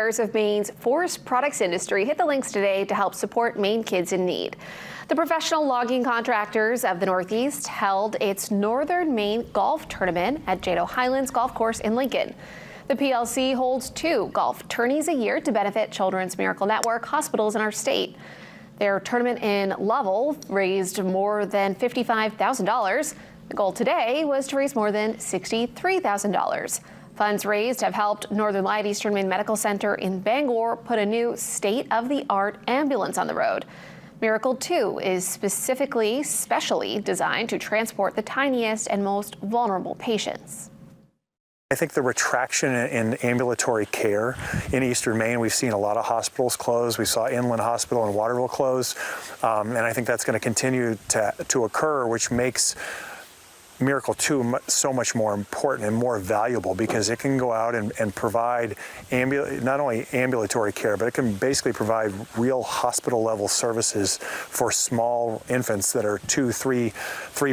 Of Maine's forest products industry hit the links today to help support Maine kids in need. The Professional Logging Contractors of the Northeast held its Northern Maine Golf Tournament at Jado Highlands Golf Course in Lincoln. The PLC holds 2 golf tourneys a year to benefit Children's Miracle Network hospitals in our state. Their tournament in Lovell raised more than $55,000. The goal today was to raise more than $63,000. Funds raised have helped Northern Light Eastern Maine Medical Center in Bangor put a new state-of-the-art ambulance on the road. Miracle 2 is specially designed to transport the tiniest and most vulnerable patients. I think the retraction in ambulatory care in Eastern Maine, we've seen a lot of hospitals close. We saw Inland Hospital in Waterville close, and I think that's going to continue to occur, which makes Miracle 2 so much more important and more valuable because it can go out and provide not only ambulatory care, but it can basically provide real hospital level services for small infants that are 3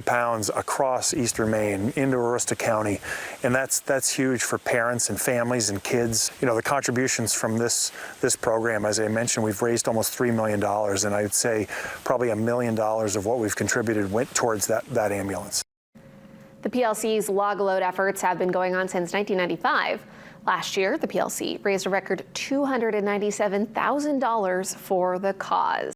pounds across Eastern Maine into Aroostook County. And that's huge for parents and families and kids. You know, the contributions from this program, as I mentioned, we've raised almost $3 million, and I'd say probably $1 million of what we've contributed went towards that ambulance. The PLC's log load efforts have been going on since 1995. Last year, the PLC raised a record $297,000 for the cause.